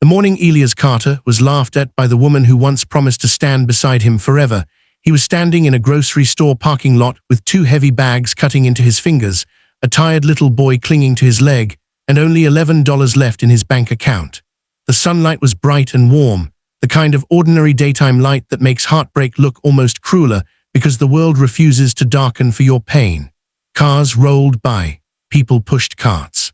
The morning Elias Carter was laughed at by the woman who once promised to stand beside him forever. He was standing in a grocery store parking lot with 2 heavy bags cutting into his fingers, a tired little boy clinging to his leg, and only $11 left in his bank account. The sunlight was bright and warm, the kind of ordinary daytime light that makes heartbreak look almost crueler because the world refuses to darken for your pain. Cars rolled by. People pushed carts.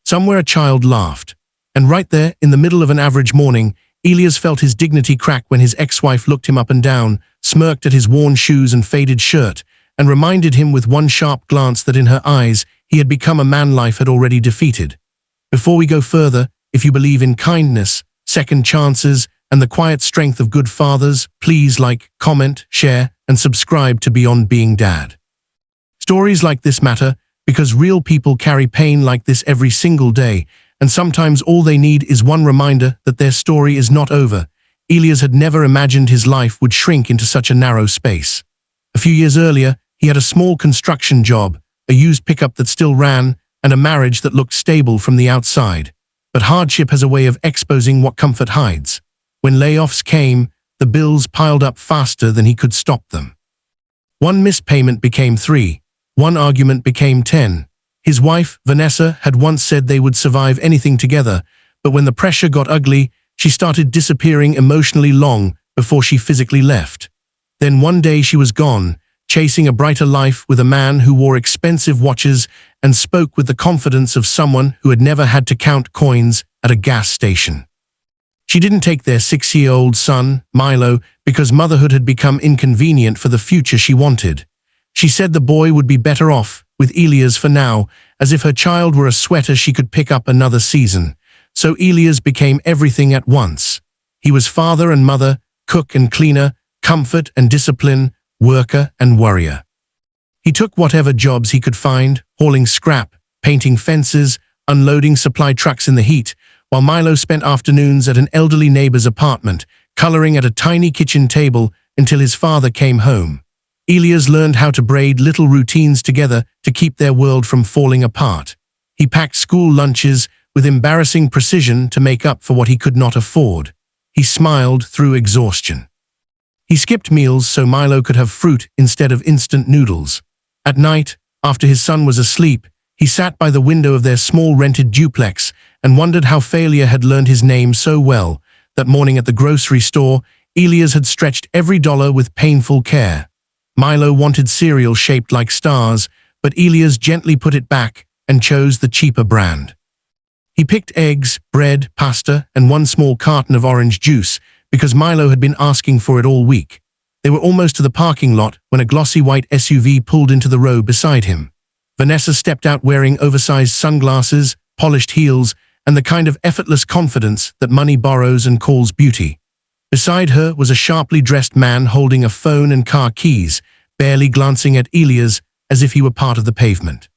Somewhere a child laughed. And right there, in the middle of an average morning, Elias felt his dignity crack when his ex-wife looked him up and down, smirked at his worn shoes and faded shirt, and reminded him with one sharp glance that in her eyes, he had become a man life had already defeated. Before we go further, if you believe in kindness, second chances, and the quiet strength of good fathers, please like, comment, share, and subscribe to Beyond Being Dad. Stories like this matter because real people carry pain like this every single day, and sometimes all they need is one reminder that their story is not over. Elias had never imagined his life would shrink into such a narrow space. A few years earlier, he had a small construction job, a used pickup that still ran, and a marriage that looked stable from the outside. But hardship has a way of exposing what comfort hides. When layoffs came, the bills piled up faster than he could stop them. One missed payment became 3. One argument became 10. His wife, Vanessa, had once said they would survive anything together, but when the pressure got ugly, she started disappearing emotionally long before she physically left. Then one day she was gone, chasing a brighter life with a man who wore expensive watches and spoke with the confidence of someone who had never had to count coins at a gas station. She didn't take their 6-year-old son, Milo, because motherhood had become inconvenient for the future she wanted. She said the boy would be better off with Elias for now, as if her child were a sweater she could pick up another season. So Elias became everything at once. He was father and mother, cook and cleaner, comfort and discipline, worker and worrier. He took whatever jobs he could find, hauling scrap, painting fences, unloading supply trucks in the heat, while Milo spent afternoons at an elderly neighbor's apartment, coloring at a tiny kitchen table until his father came home. Elias learned how to braid little routines together to keep their world from falling apart. He packed school lunches with embarrassing precision to make up for what he could not afford. He smiled through exhaustion. He skipped meals so Milo could have fruit instead of instant noodles. At night, after his son was asleep, he sat by the window of their small rented duplex and wondered how failure had learned his name so well. That morning at the grocery store, Elias had stretched every dollar with painful care. Milo wanted cereal shaped like stars, but Elias gently put it back and chose the cheaper brand. He picked eggs, bread, pasta, and one small carton of orange juice because Milo had been asking for it all week. They were almost to the parking lot when a glossy white SUV pulled into the row beside him. Vanessa stepped out wearing oversized sunglasses, polished heels, and the kind of effortless confidence that money borrows and calls beauty. Beside her was a sharply dressed man holding a phone and car keys, barely glancing at Elias as if he were part of the pavement.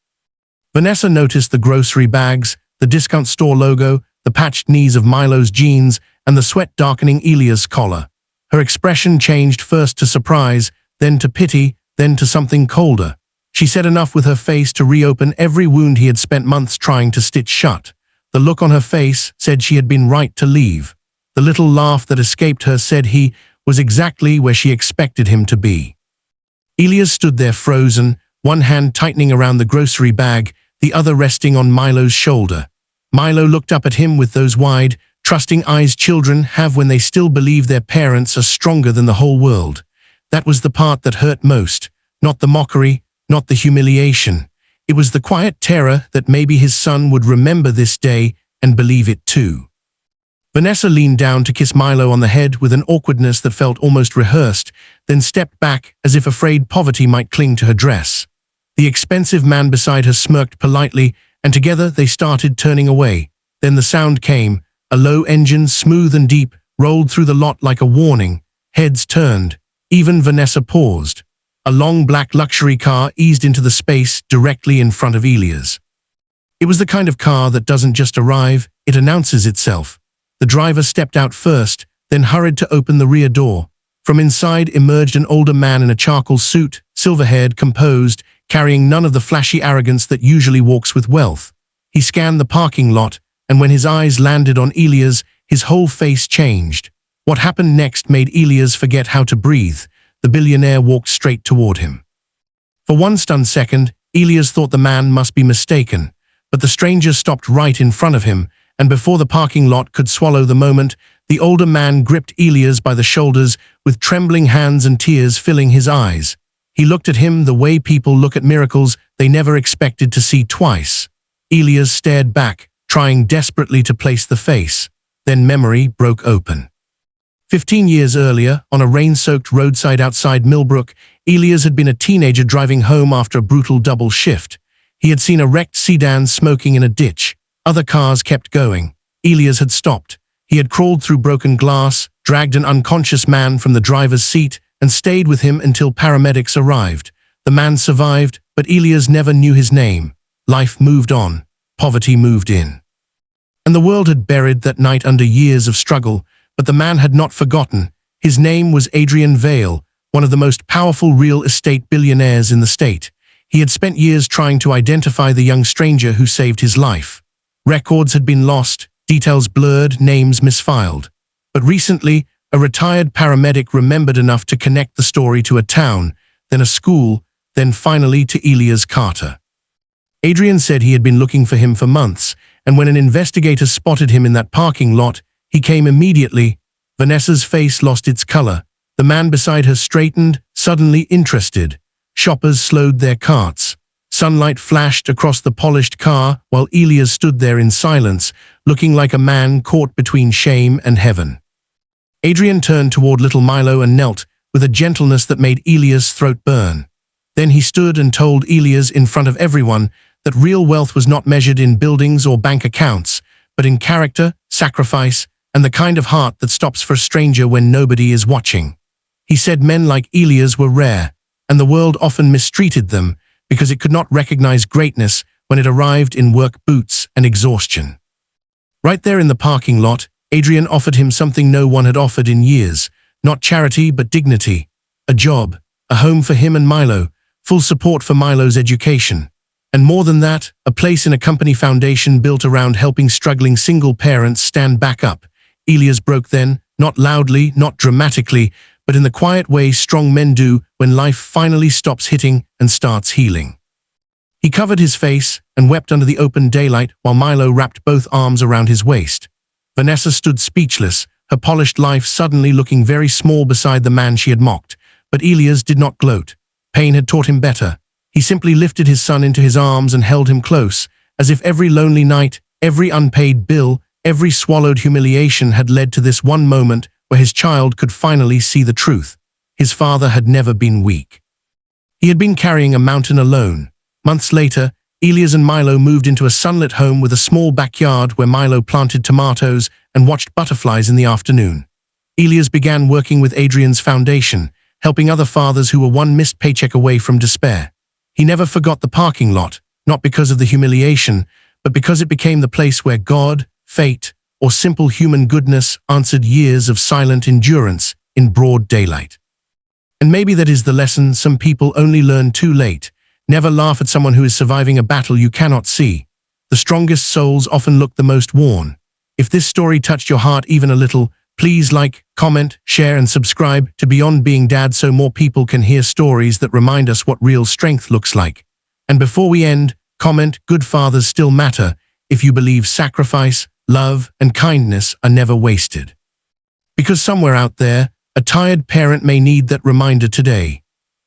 Vanessa noticed the grocery bags, the discount store logo, the patched knees of Milo's jeans, and the sweat-darkening Elias' collar. Her expression changed first to surprise, then to pity, then to something colder. She said enough with her face to reopen every wound he had spent months trying to stitch shut. The look on her face said she had been right to leave. The little laugh that escaped her said he was exactly where she expected him to be. Elias stood there frozen, one hand tightening around the grocery bag, the other resting on Milo's shoulder. Milo looked up at him with those wide, trusting eyes children have when they still believe their parents are stronger than the whole world. That was the part that hurt most, not the mockery, not the humiliation. It was the quiet terror that maybe his son would remember this day and believe it too. Vanessa leaned down to kiss Milo on the head with an awkwardness that felt almost rehearsed, then stepped back as if afraid poverty might cling to her dress. The expensive man beside her smirked politely, and together they started turning away. Then the sound came. A low engine, smooth and deep, rolled through the lot like a warning. Heads turned. Even Vanessa paused. A long black luxury car eased into the space directly in front of Elias. It was the kind of car that doesn't just arrive, it announces itself. The driver stepped out first, then hurried to open the rear door. From inside emerged an older man in a charcoal suit, silver-haired, composed, carrying none of the flashy arrogance that usually walks with wealth. He scanned the parking lot, and when his eyes landed on Elias, His whole face changed. What happened next made Elias forget how to breathe. The billionaire walked straight toward him. For one stunned second, Elias thought the man must be mistaken, but the stranger stopped right in front of him, and before the parking lot could swallow the moment, the older man gripped Elias by the shoulders with trembling hands and tears filling his eyes. He looked at him the way people look at miracles they never expected to see twice. Elias stared back, trying desperately to place the face. Then memory broke open. 15 years earlier, on a rain-soaked roadside outside Millbrook, Elias had been a teenager driving home after a brutal double shift. He had seen a wrecked sedan smoking in a ditch. Other cars kept going. Elias had stopped. He had crawled through broken glass, dragged an unconscious man from the driver's seat, and stayed with him until paramedics arrived. The man survived, but Elias never knew his name. Life moved on. Poverty moved in. And the world had buried that night under years of struggle, but the man had not forgotten. His name was Adrian Vale, one of the most powerful real estate billionaires in the state. He had spent years trying to identify the young stranger who saved his life. Records had been lost, details blurred, names misfiled. But recently, a retired paramedic remembered enough to connect the story to a town, then a school, then finally to Elias Carter. Adrian said he had been looking for him for months, and when an investigator spotted him in that parking lot, he came immediately. Vanessa's face lost its color. The man beside her straightened, suddenly interested. Shoppers slowed their carts. Sunlight flashed across the polished car while Elias stood there in silence, looking like a man caught between shame and heaven. Adrian turned toward little Milo and knelt, with a gentleness that made Elias' throat burn. Then he stood and told Elias in front of everyone that real wealth was not measured in buildings or bank accounts, but in character, sacrifice, and the kind of heart that stops for a stranger when nobody is watching. He said men like Elias were rare, and the world often mistreated them because it could not recognize greatness when it arrived in work boots and exhaustion. Right there in the parking lot, Adrian offered him something no one had offered in years, not charity but dignity, a job, a home for him and Milo, full support for Milo's education. And more than that, a place in a company foundation built around helping struggling single parents stand back up. Elias broke then, not loudly, not dramatically, but in the quiet way strong men do when life finally stops hitting and starts healing. He covered his face and wept under the open daylight while Milo wrapped both arms around his waist. Vanessa stood speechless, her polished life suddenly looking very small beside the man she had mocked. But Elias did not gloat. Pain had taught him better. He simply lifted his son into his arms and held him close, as if every lonely night, every unpaid bill, every swallowed humiliation had led to this one moment where his child could finally see the truth. His father had never been weak. He had been carrying a mountain alone. Months later, Elias and Milo moved into a sunlit home with a small backyard where Milo planted tomatoes and watched butterflies in the afternoon. Elias began working with Adrian's foundation, helping other fathers who were one missed paycheck away from despair. He never forgot the parking lot, not because of the humiliation, but because it became the place where God, fate, or simple human goodness answered years of silent endurance in broad daylight. And maybe that is the lesson some people only learn too late. Never laugh at someone who is surviving a battle you cannot see. The strongest souls often look the most worn. If this story touched your heart even a little, please like, comment, share, and subscribe to Beyond Being Dad so more people can hear stories that remind us what real strength looks like. And before we end, comment, good fathers still matter if you believe sacrifice, love, and kindness are never wasted. Because somewhere out there, a tired parent may need that reminder today.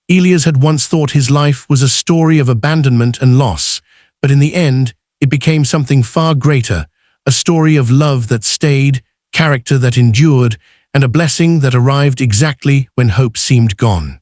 Elias had once thought his life was a story of abandonment and loss, but in the end, it became something far greater, a story of love that stayed, character that endured, and a blessing that arrived exactly when hope seemed gone.